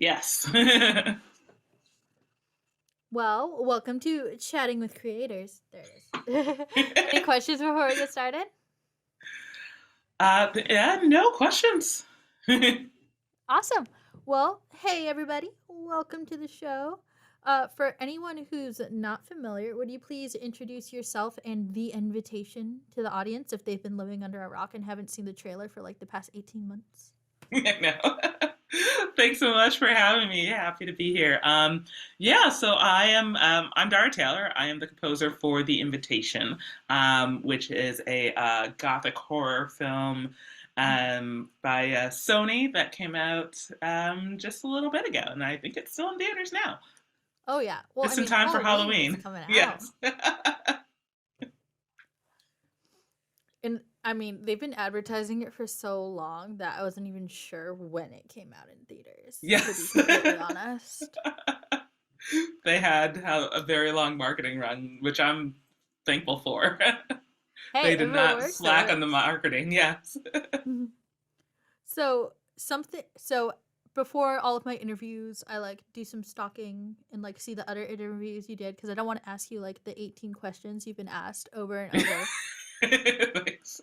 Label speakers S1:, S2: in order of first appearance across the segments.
S1: Yes.
S2: Well, welcome to Chatting with Creators. There it is. Any questions before we get started?
S1: Yeah, no questions.
S2: Awesome. Well, hey everybody, welcome to the show. For anyone who's not familiar, would you please introduce yourself and the invitation to the audience if they've been living under a rock and haven't seen the trailer for like the past 18 months?
S1: No. Thanks so much for having me. Happy to be here. Yeah, so I'm Dara Taylor. I am the composer for The Invitation, which is a gothic horror film by Sony that came out just a little bit ago, and I think it's still in theaters now.
S2: Oh yeah. Well, I
S1: Just in
S2: mean,
S1: time for
S2: Halloween is
S1: Halloween.
S2: coming out.
S1: Yes.
S2: And I mean, they've been advertising it for so long that I wasn't even sure when it came out in theaters, to be
S1: Yes.
S2: completely honest.
S1: They had a very long marketing run, which I'm thankful for.
S2: Hey,
S1: They
S2: if
S1: did
S2: it
S1: not
S2: works, it
S1: slack on the
S2: works.
S1: marketing. Yes.
S2: So before all of my interviews, I like do some stalking and like see the other interviews you did because I don't want to ask you like the 18 questions you've been asked over and over.
S1: Thanks.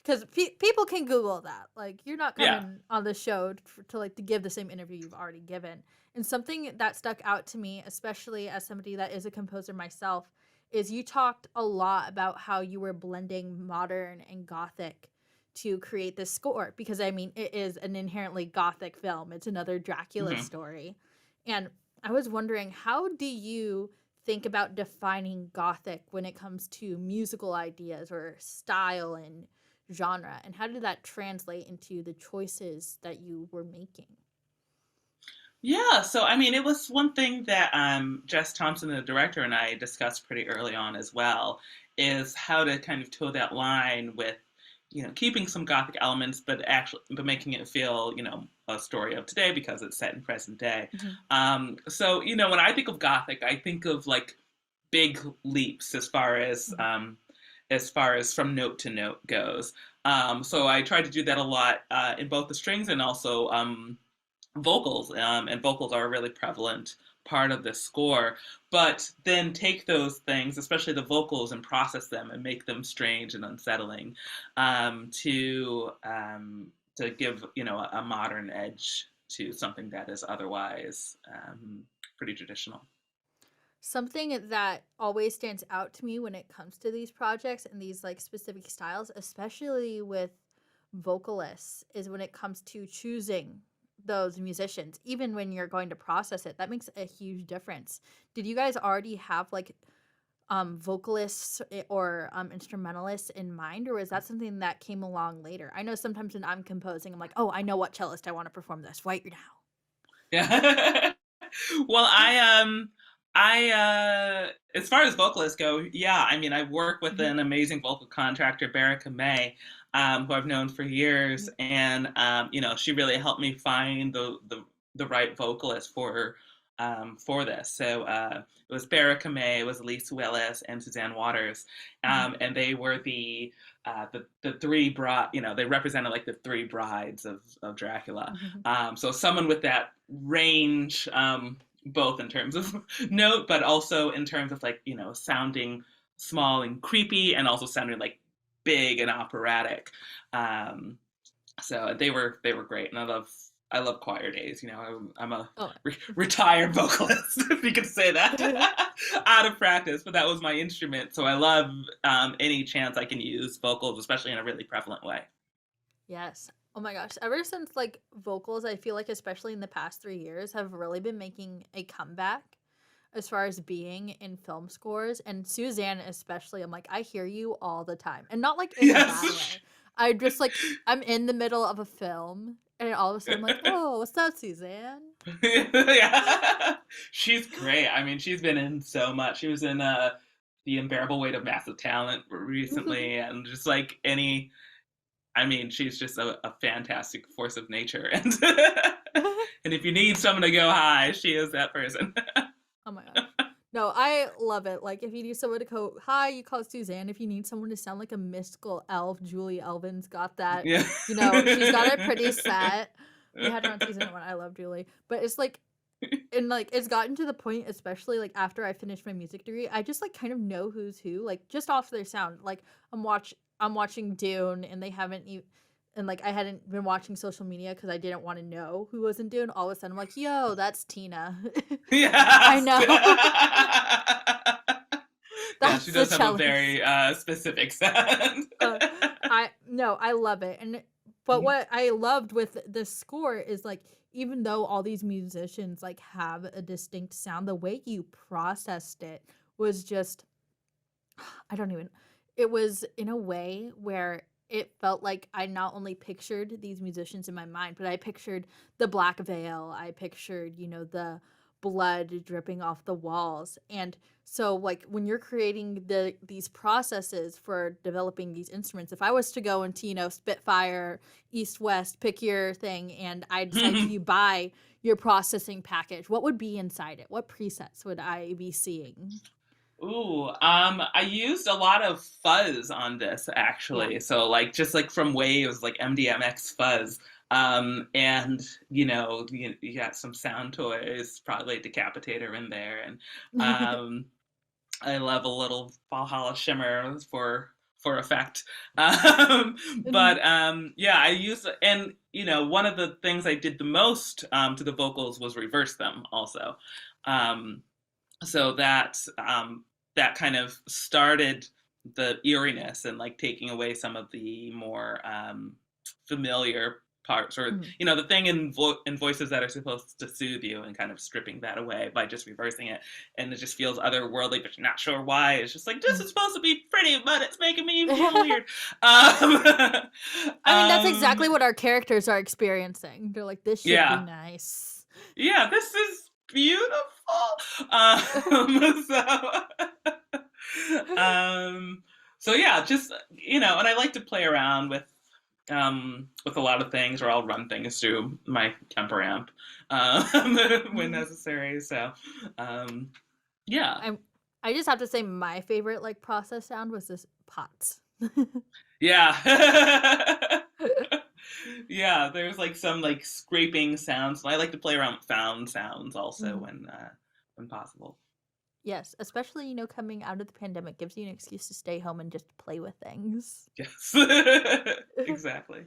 S2: Because people can Google that. Like, you're not
S1: Yeah.
S2: coming on the show to like to give the same interview you've already given. And something that stuck out to me, especially as somebody that is a composer myself, is you talked a lot about how you were blending modern and gothic to create this score. Because I mean, it is an inherently gothic film. It's another Dracula
S1: Hmm.
S2: story, and I was wondering, how do you think about defining gothic when it comes to musical ideas or style and genre, and how did that translate into the choices that you were making?
S1: Yeah. So, I mean, it was one thing that Jess Thompson, the director, and I discussed pretty early on as well, is how to kind of toe that line with, keeping some gothic elements, but making it feel, a story of today because it's set in present day.
S2: Mhm.
S1: So, when I think of gothic, I think of like big leaps
S2: Mhm.
S1: as far as from note to note goes. So I try to do that a lot in both the strings and also vocals. And vocals are a really prevalent part of the score. But then take those things, especially the vocals, and process them and make them strange and unsettling to give a modern edge to something that is otherwise pretty traditional.
S2: Something that always stands out to me when it comes to these projects and these like specific styles, especially with vocalists, is when it comes to choosing those musicians. Even when you're going to process it, that makes a huge difference. Did you guys already have like vocalists or instrumentalists in mind, or was that something that came along later? I know sometimes when I'm composing, I'm like, oh, I know what cellist I want to perform this right now.
S1: Yeah. Well, I as far as vocalists go, yeah, I mean, I work with
S2: Mhm.
S1: an amazing vocal contractor, Baraka May, who I've known for years,
S2: Mhm.
S1: and she really helped me find the right vocalist for this. So it was Baraka May, it was Elise Willis, and Suzanne Waters,
S2: Mhm.
S1: and they were the three bride, they represented like the three brides of Dracula.
S2: Mhm.
S1: So someone with that range, both in terms of note, but also in terms of like sounding small and creepy, and also sounding like big and operatic. Um, so they were great, and I love choir days. I'm a
S2: Oh.
S1: retired vocalist, if you could say that, out of practice, but that was my instrument. So I love any chance I can use vocals, especially in a really prevalent way.
S2: Yes. Oh my gosh. Ever since like vocals, I feel like especially in the past 3 years, have really been making a comeback as far as being in film scores. And Suzanne especially, I'm like, I hear you all the time. And not like in a bad
S1: Yes.
S2: way. I just like I'm in the middle of a film and all of a sudden I'm like, oh, what's up, Suzanne?
S1: Yeah. She's great. I mean, she's been in so much. She was in The Unbearable Weight of Massive Talent recently, and just like I mean, she's just a fantastic force of nature. And and if you need someone to go high, she is that person.
S2: Oh my gosh. No, I love it. Like, if you need someone to go, hi, you call Suzanne. If you need someone to sound like a mystical elf, Julie Elvin's got that.
S1: Yeah.
S2: She's got it pretty set. We had her on season 1. I love Julie, but it's like, and like it's gotten to the point, especially like after I finished my music degree, I just like kind of know who's who, like just off their sound. Like I'm watching Dune, and they haven't even. And like I hadn't been watching social media because I didn't want to know who was in Dune. All of a sudden, I'm like, "Yo, that's Tina." I
S1: Yes.
S2: know.
S1: Yeah, she
S2: That's the
S1: does have a
S2: cellist.
S1: very specific sound.
S2: Uh, I no, I love it. And but
S1: Mhm.
S2: what I loved with the score is like even though all these musicians like have a distinct sound, the way you processed it was just I don't even it was in a way where it felt like I not only pictured these musicians in my mind, but I pictured the black veil. I pictured, the blood dripping off the walls. And so like when you're creating these processes for developing these instruments, if I was to go into, Spitfire, East West, pick your thing, and I decide to buy your processing package, what would be inside it? What presets would I be seeing?
S1: Ooh, I used a lot of fuzz on this
S2: Yeah.
S1: actually. So like just like from waves, like MDMX fuzz. And you got some sound toys, probably a decapitator in there, and um, I love a little Valhalla shimmer for effect.
S2: Mhm.
S1: Yeah, I use and one of the things I did the most to the vocals was reverse them also. Um, so that kind of started the eeriness and like taking away some of the more familiar parts, or
S2: Mhm.
S1: the thing in voices that are supposed to soothe you, and kind of stripping that away by just reversing it, and it just feels otherworldly, but you're not sure why. It's just like, this is supposed to be pretty, but it's making me feel
S2: Mhm.
S1: weird. um,
S2: I mean, that's
S1: um
S2: exactly what our characters are experiencing. They're like, "This should be
S1: yeah,
S2: nice."
S1: yeah, this is beautiful. So um, so yeah, just and I like to play around with a lot of things, or I'll run things through my temper amp when
S2: Mhm.
S1: necessary. So um, yeah,
S2: I'm I just have to say my favorite, like, process sound was this pots.
S1: yeah. Yeah, there's like some like scraping sounds. I like to play around with found sounds also
S2: Mhm.
S1: when possible.
S2: Yes, especially, coming out of the pandemic gives you an excuse to stay home and just play with things.
S1: Yes. Exactly.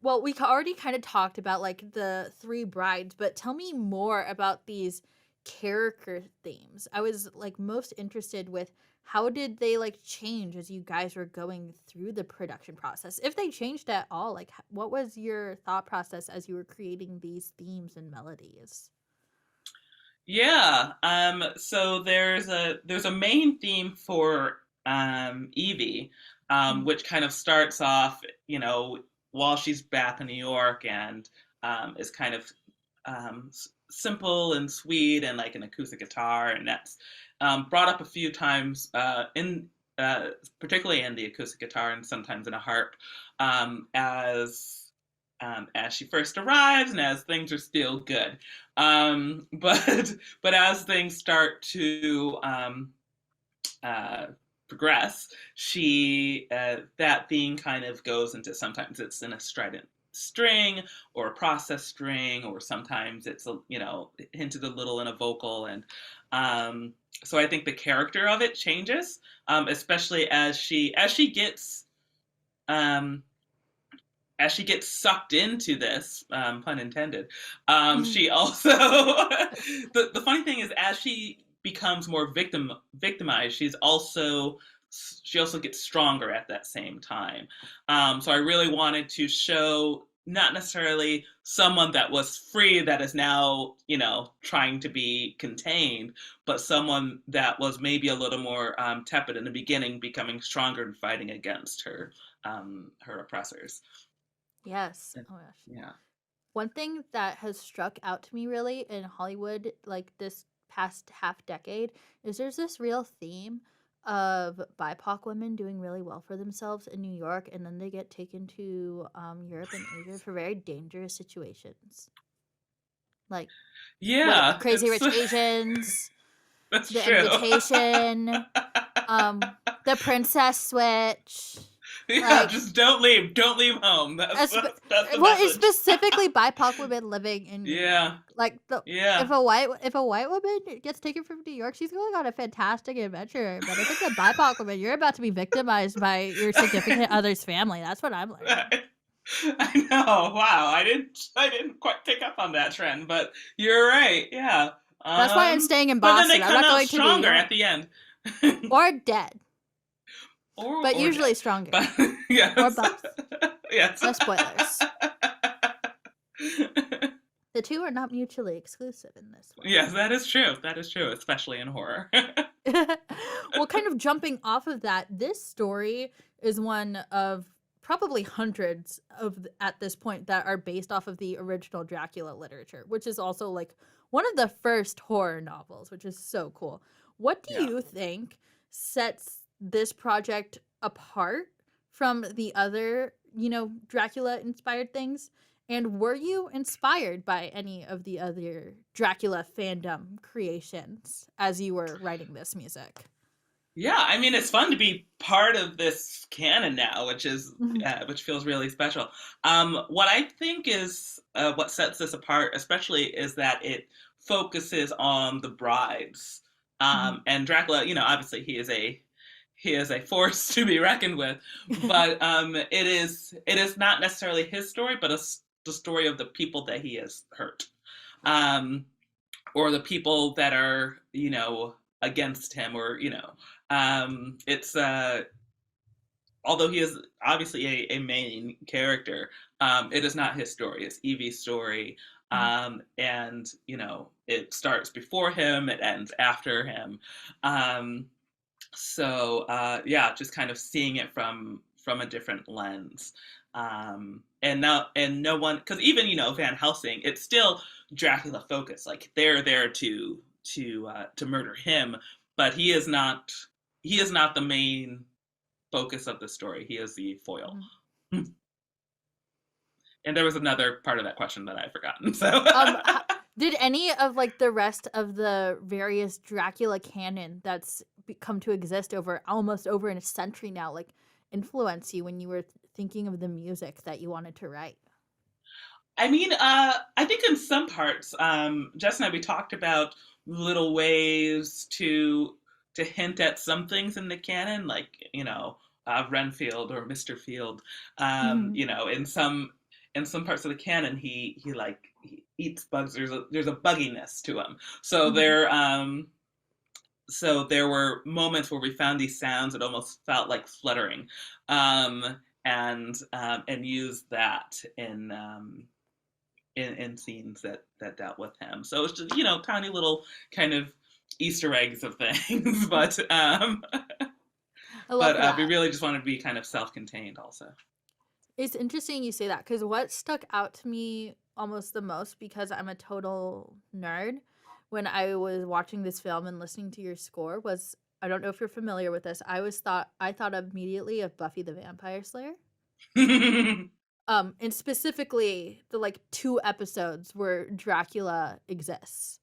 S2: Well, we already kind of talked about like the three brides, but tell me more about these character themes. I was like most interested with how did they like change as you guys were going through the production process? If they changed at all, like what was your thought process as you were creating these themes and melodies?
S1: Yeah. So there's a main theme for Evie,
S2: Mhm.
S1: which kind of starts off, while she's back in New York, and is kind of simple and sweet, and like an acoustic guitar, and that's brought up a few times in particularly in the acoustic guitar, and sometimes in a harp, as she first arrives, and as things are still good. But as things start to uh, progress, she that theme kind of goes into, sometimes it's in a strident string or a process string, or sometimes it's hinted a little in a vocal, and um, so I think the character of it changes, especially as she gets um, sucked into this, pun intended. She also the funny thing is, as she becomes more victimized, she also gets stronger at that same time. So I really wanted to show not necessarily someone that was free that is now trying to be contained, but someone that was maybe a little more tepid in the beginning, becoming stronger and fighting against her oppressors.
S2: Yes. Oh my gosh.
S1: Yeah.
S2: One thing that has struck out to me really in Hollywood, like this past half decade, is there's this real theme of BIPOC women doing really well for themselves in New York, and then they get taken to Europe and Asia for very dangerous situations. Like what
S1: Yeah,
S2: Crazy
S1: it's
S2: Rich Asians,
S1: that's
S2: The
S1: true.
S2: Invitation, um, The Princess Switch.
S1: Yeah,
S2: Like,
S1: just don't leave. Don't leave home. That's the
S2: well, it's
S1: message.
S2: specifically BIPOC women living in New York.
S1: Yeah.
S2: Like
S1: Yeah.
S2: if a white woman gets taken from New York, she's going on a fantastic adventure. But if it's a BIPOC woman, you're about to be victimized by your significant other's family. That's what I'm learning.
S1: I know. Wow. I didn't quite pick up on that trend, but you're right. Yeah.
S2: That's why I'm staying in
S1: But then they
S2: Boston. I'm
S1: come
S2: not
S1: out
S2: going to New
S1: stronger
S2: York
S1: at the end.
S2: or dead, but
S1: Or
S2: usually
S1: dead.
S2: stronger
S1: But
S2: or
S1: yes.
S2: both.
S1: Yes.
S2: No spoilers. The two are not mutually exclusive in this
S1: Yes, that is true. That is true, especially in horror.
S2: one. Well, kind of jumping off of that, this story is one of probably hundreds of at this point that are based off of the original Dracula literature, which is also like one of the first horror novels, which is so cool. What do
S1: Yeah.
S2: you think sets this project apart from the other, Dracula inspired things? And were you inspired by any of the other Dracula fandom creations as you were writing this music?
S1: Yeah, I mean it's fun to be part of this canon now,
S2: Mhm.
S1: which feels really special. What I think is what sets this apart, especially, is that it focuses on the brides.
S2: Mhm.
S1: And Dracula, obviously he is a force to be reckoned with, but it is not necessarily his story, but the story of the people that he has hurt. Um, or the people that are against him, or it's although he is obviously a main character, it is not his story, it's Evie's story.
S2: Mhm.
S1: And it starts before him, it ends after him. um, yeah, just kind of seeing it from a different lens. And no one, because even Van Helsing, it's still Dracula focused. Like they're there to murder him, but he is not the main focus of the story. He is the foil.
S2: Mhm.
S1: And there was another part of that question that I've forgotten. So
S2: Did any of like the rest of the various Dracula canon that's come to exist over almost over a century now, like influence you when you were thinking of the music that you wanted to write?
S1: I mean, I think in some parts, Jess and I, we talked about little ways to hint at some things in the canon, like Renfield or Mr. Field.
S2: Mhm.
S1: In some parts of the canon, he eats bugs. There's a bugginess to him. So
S2: Mhm.
S1: there were moments where we found these sounds that almost felt like fluttering, um, and used that in scenes that dealt with him. So it's just tiny little kind of Easter eggs of things,
S2: I love
S1: but we
S2: that.
S1: really just wanted to be kind of self-contained also.
S2: It's interesting you say that because what stuck out to me almost the most, because I'm a total nerd, when I was watching this film and listening to your score was, I don't know if you're familiar with this. I thought immediately of Buffy the Vampire Slayer. And specifically the like 2 episodes where Dracula exists.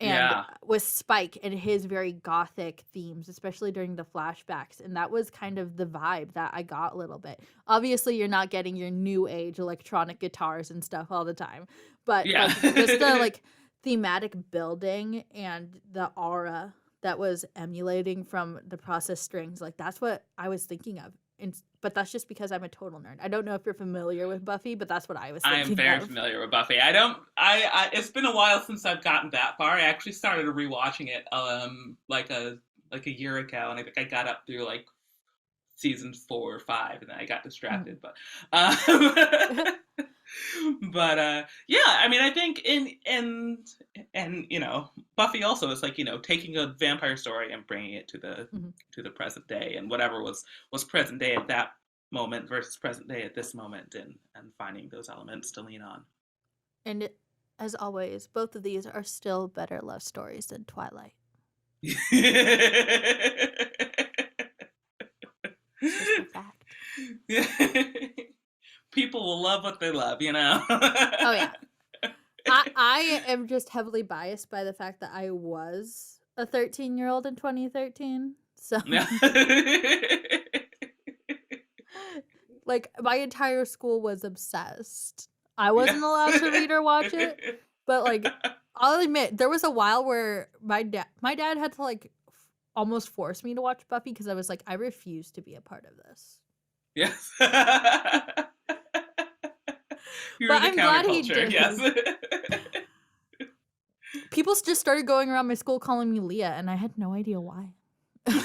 S2: And
S1: Yeah.
S2: with Spike and his very gothic themes, especially during the flashbacks. And that was kind of the vibe that I got a little bit. Obviously, you're not getting your new age electronic guitars and stuff all the time, but
S1: Yeah.
S2: like just the like thematic building and the aura that was emulating from the process strings, like that's what I was thinking of. But that's just because I'm a total nerd. I don't know if you're familiar with Buffy, but that's what I was
S1: I am
S2: thinking
S1: very
S2: of.
S1: familiar with Buffy. I don't. It's been a while since I've gotten that far. I actually started rewatching it like a year ago, and I think I got up through like season 4 or 5, and then I got
S2: Mhm.
S1: distracted. But um, yeah, I mean, I think and Buffy also is like taking a vampire story and bringing it to the
S2: Mhm.
S1: to the present day, and whatever was present day at that moment versus present day at this moment, and finding those elements to lean on.
S2: And as always, both of these are still better love stories than Twilight. It's just a fact.
S1: People will love what they love.
S2: Oh yeah. I am just heavily biased by the fact that I was a 13-year-old in 2013. So
S1: Yeah.
S2: Like, my entire school was obsessed. I wasn't allowed to read or watch it, but, like, I'll admit, there was a while where my dad had to, like, almost force me to watch Buffy because I was like, "I refuse to be a part of this."
S1: Yes. You were
S2: But
S1: the
S2: I'm glad he
S1: counterculture. Yes.
S2: did. People just started going around my school calling me Leah, and I had no idea why. I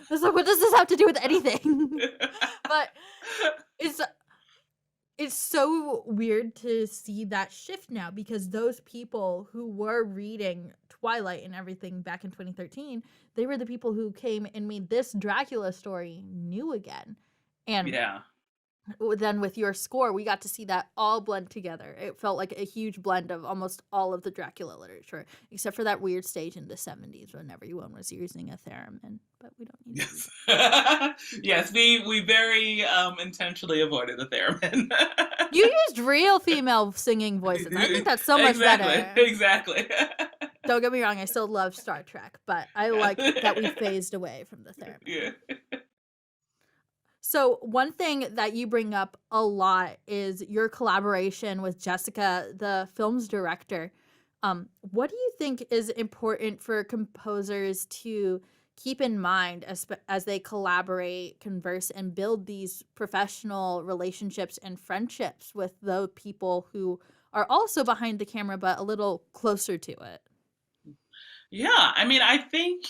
S2: was like, "What does this have to do with anything?" But it's it's so weird to see that shift now because those people who were reading Twilight and everything back in 2013, they were the people who came and made this Dracula story new again. And
S1: Yeah.
S2: then with your score, we got to see that all blend together. It felt like a huge blend of almost all of the Dracula literature, except for that weird stage in the 70s when everyone was using a theremin. But we don't need to do
S1: Yes.
S2: that.
S1: Yes, we very intentionally avoided the theremin.
S2: You used real female singing voices. I think that's so much
S1: Exactly.
S2: better.
S1: Exactly.
S2: Don't get me wrong, I still love Star Trek, but I like that we phased away from the
S1: Yeah.
S2: theremin. So, one thing that you bring up a lot is your collaboration with Jessica, the film's director. What do you think is important for composers to keep in mind as they collaborate, converse, and build these professional relationships and friendships with the people who are also behind the camera but a little closer to it?
S1: Yeah, I mean, I think,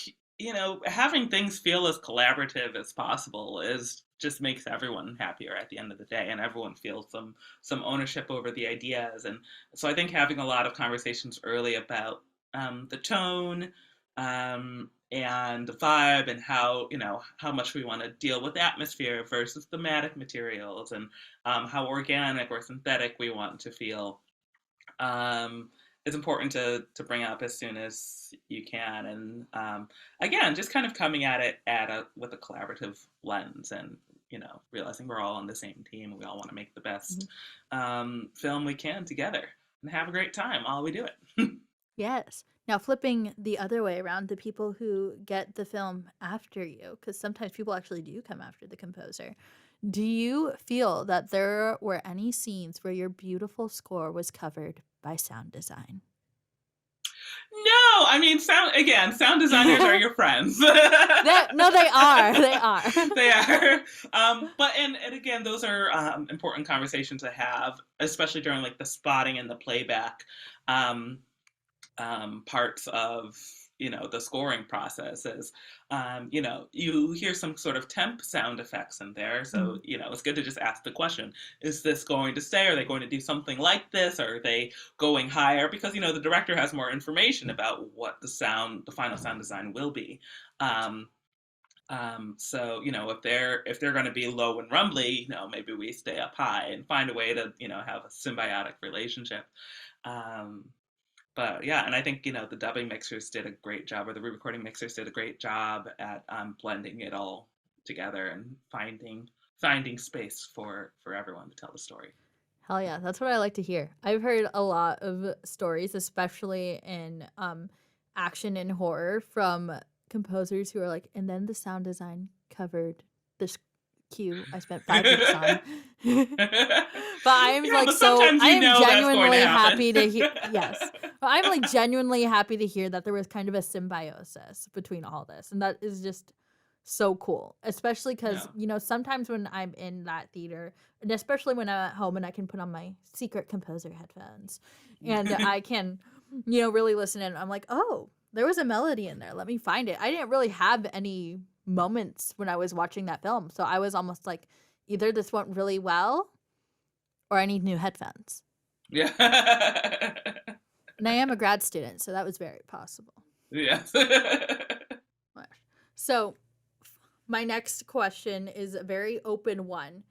S1: having things feel as collaborative as possible is just makes everyone happier at the end of the day, and everyone feels some ownership over the ideas. And so I think having a lot of conversations early about the tone and the vibe and how much we want to deal with atmosphere versus thematic materials and how organic or synthetic we want to feel um, it's important to bring up as soon as you can. And again, just kind of coming at it with a collaborative lens and realizing we're all on the same team and we all want to make the best
S2: Mhm.
S1: film we can together and have a great time while we do it.
S2: Yes. Now, flipping the other way around, the people who get the film after you, because sometimes people actually do come after the composer. Do you feel that there were any scenes where your beautiful score was covered by sound design?
S1: No, I mean, sound designers are your friends.
S2: No, they are. They are.
S1: They are. But and again, those are important conversations to have, especially during like the spotting and the playback um, parts of the scoring process. Is you hear some sort of temp sound effects in there, so
S2: Mhm.
S1: it's good to just ask the question: is this going to stay? Are they going to do something like this? Or are they going higher? Because the director has more information about what the final sound design will be. Um, so if they're going to be low and rumbly, maybe we stay up high and find a way to have a symbiotic relationship. Um, but yeah, and I think the dubbing mixers did a great job, or the re-recording mixers did a great job at blending it all together and finding space for everyone to tell the story.
S2: Hell yeah, that's what I like to hear. I've heard a lot of stories, especially in action and horror, from composers who are like, and then the sound design covered this cue I spent 5 weeks on. But I'm
S1: Yeah,
S2: like,
S1: but
S2: so
S1: sometimes
S2: I am
S1: that's going to
S2: genuinely
S1: happen.
S2: happy to hear. Yes, but I'm like genuinely happy to hear that there was kind of a symbiosis between all this, and that is just so cool. Especially because
S1: Yeah.
S2: sometimes when I'm in that theater, and especially when I'm at home and I can put on my secret composer headphones, and I can, really listen in. I'm like, oh, there was a melody in there. Let me find it. I didn't really have any moments when I was watching that film, so I was almost like, either this went really well or I need new headphones.
S1: Yeah.
S2: And I am a grad student, so that was very possible.
S1: Yes.
S2: So, my next question is a very open one.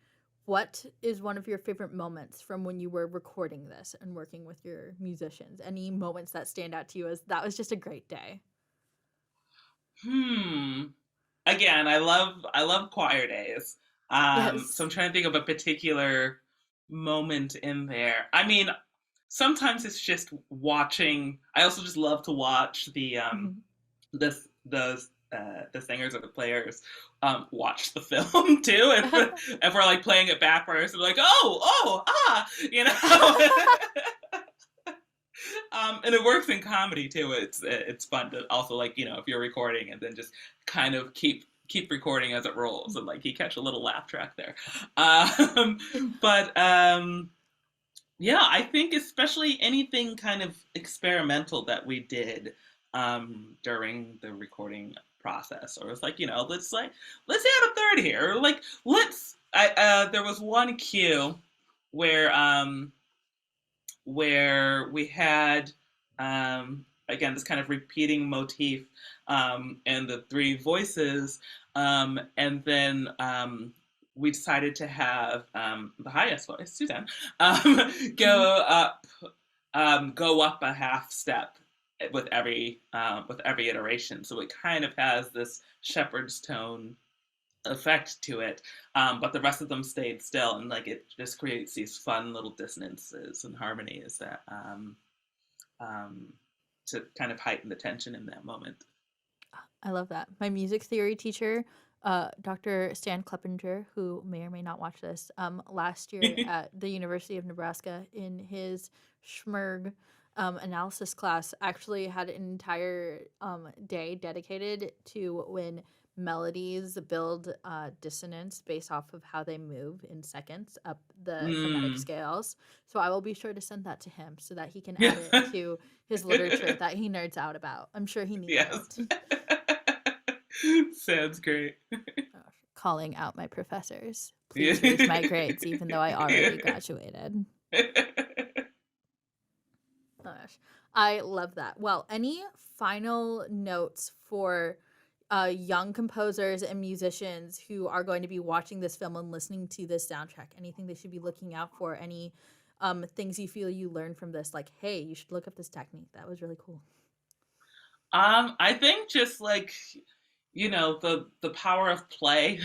S2: What is one of your favorite moments from when you were recording this and working with your musicians? Any moments that stand out to you as that was just a great day?
S1: Hmm. Again, I love choir days. So
S2: Yes.
S1: I'm trying to think of a particular moment in there. I mean, sometimes it's just watching. I also just love to watch the
S2: Mhm.
S1: the the singers or the players watch the film too, and if we're like playing it backwards, we're like, you know. And it works in comedy too. It's fun to also, like, you know, if you're recording and then just kind of keep recording as it rolls, and like you catch a little laugh track there. Um, but yeah, I think especially anything kind of experimental that we did during the recording process, or it's like, you know, let's add a third here, or like let's. There was one cue where we had again this kind of repeating motif, and the three voices, and then we decided to have the highest voice, Suzanne, um, go up go up a half step with every iteration, so it kind of has this shepherd's tone effect to it, but the rest of them stayed still, and like it just creates these fun little dissonances and harmonies that um, to kind of heighten the tension in that moment.
S2: I love that. My music theory teacher, Dr. Stan Kleppinger, who may or may not watch this, last year at the University of Nebraska in his Schmerg analysis class, actually had an entire day dedicated to when melodies build dissonance based off of how they move in seconds up the chromatic
S1: Mm,
S2: scales. So I will be sure to send that to him so that he can
S1: yeah.
S2: add it to his literature that he nerds out about. I'm sure he needs
S1: Yes.
S2: it.
S1: Sounds great.
S2: Calling out my professors.
S1: Yeah.
S2: Please raise my grades, even though I already graduated. Gosh, I love that. Well, any final notes for young composers and musicians who are going to be watching this film and listening to this soundtrack? Anything they should be looking out for? Any things you feel you learned from this? Like, hey, you should look up this technique. That was really cool.
S1: I think just like, you know, the power of play,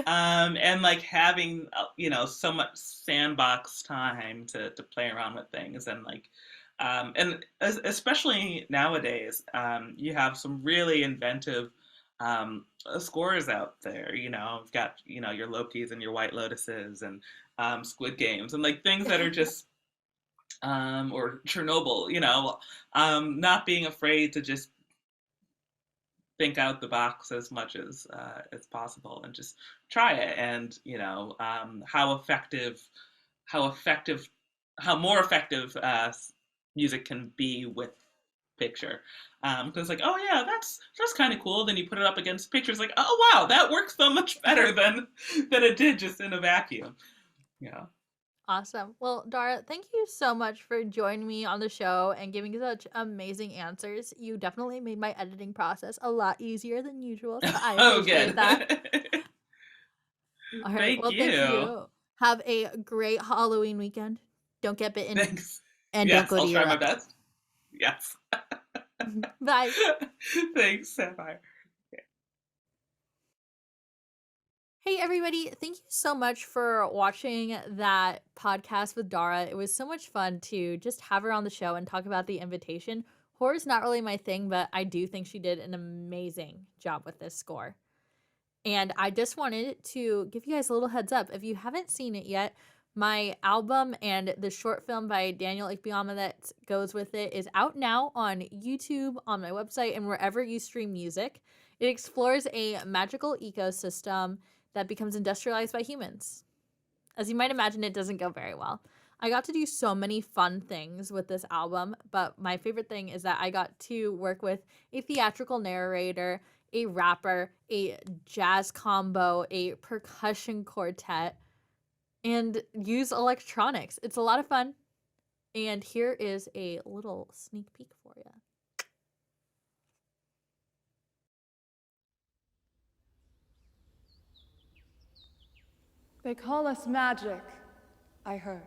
S1: and like having you know, so much sandbox time to play around with things, and like and especially nowadays, you have some really inventive scores out there. You know, you've got, you know, your Lokis and your White Lotuses and Squid Games, and like things that are just or Chernobyl. You know, not being afraid to just think out the box as much as possible and just try it, and you know, how effective how more effective music can be with picture, because like, oh yeah, that's kind of cool, then you put it up against pictures, like, oh wow, that works so much better than it did just in a vacuum. Yeah.
S2: Awesome. Well, Dara, thank you so much for joining me on the show and giving such amazing answers. You definitely made my editing process a lot easier than usual, so I
S1: Oh,
S2: appreciate
S1: good.
S2: that. All right.
S1: Thank
S2: Well, thank
S1: you.
S2: you. Have a great Halloween weekend. Don't get bitten
S1: Thanks.
S2: and don't
S1: Yes,
S2: go to
S1: I'll
S2: your
S1: try my
S2: left.
S1: best. Yes.
S2: Bye.
S1: Thanks, Sapphire.
S2: Hey, everybody. Thank you so much for watching that podcast with Dara. It was so much fun to just have her on the show and talk about The Invitation. Horror's not really my thing, but I do think she did an amazing job with this score. And I just wanted to give you guys a little heads up. If you haven't seen it yet, my album and the short film by Daniel Ikbiama that goes with it is out now on YouTube, on my website, and wherever you stream music. It explores a magical ecosystem that becomes industrialized by humans. As you might imagine, it doesn't go very well. I got to do so many fun things with this album, but my favorite thing is that I got to work with a theatrical narrator, a rapper, a jazz combo, a percussion quartet, and use electronics. It's a lot of fun. And here is a little sneak peek for you.
S3: They call us magic, I heard.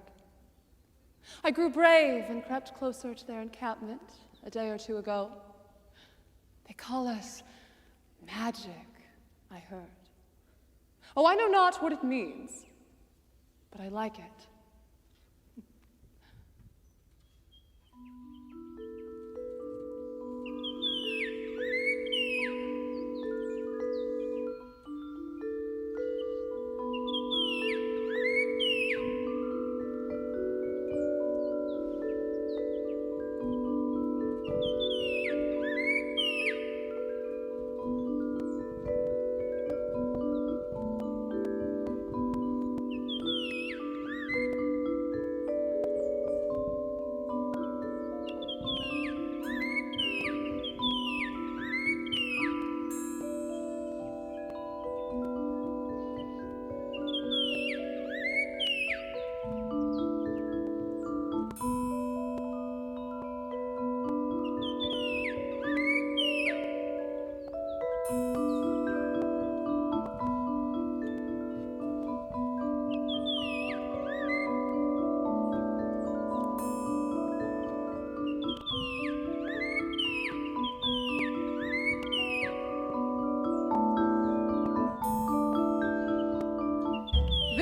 S3: I grew brave and crept closer to their encampment a day or two ago. They call us magic, I heard. Oh, I know not what it means, but I like it.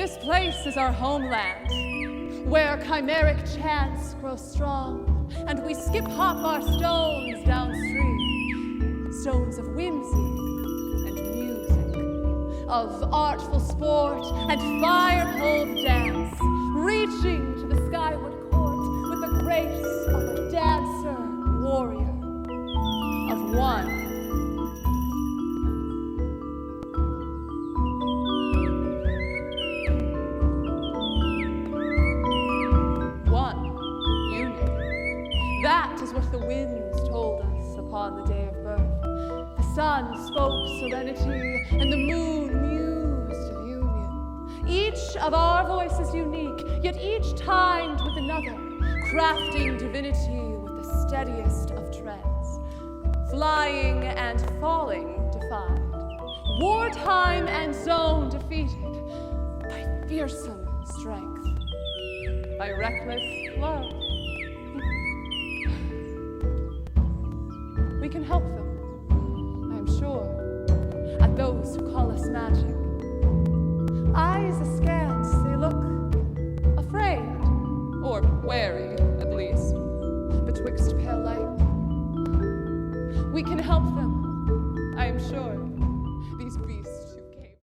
S3: This place is our homeland, where chimeric chants grow strong, and we skip-hop our stones downstream, stones of whimsy and music, of artful sport and fire-pulled dance, reaching to the skyward court with the grace of a dancer warrior, of one. That is what the winds told us upon the day of birth. The sun spoke serenity, and the moon mused of union. Each of our voices unique, yet each timed with another, crafting divinity with the steadiest of treads. Flying and falling defied, wartime and zone defeated, by fearsome strength, by reckless love. We can help them, I am sure, at those who call us magic. Eyes askance, they look afraid, or wary, at least, betwixt pale light. We can help them, I am sure.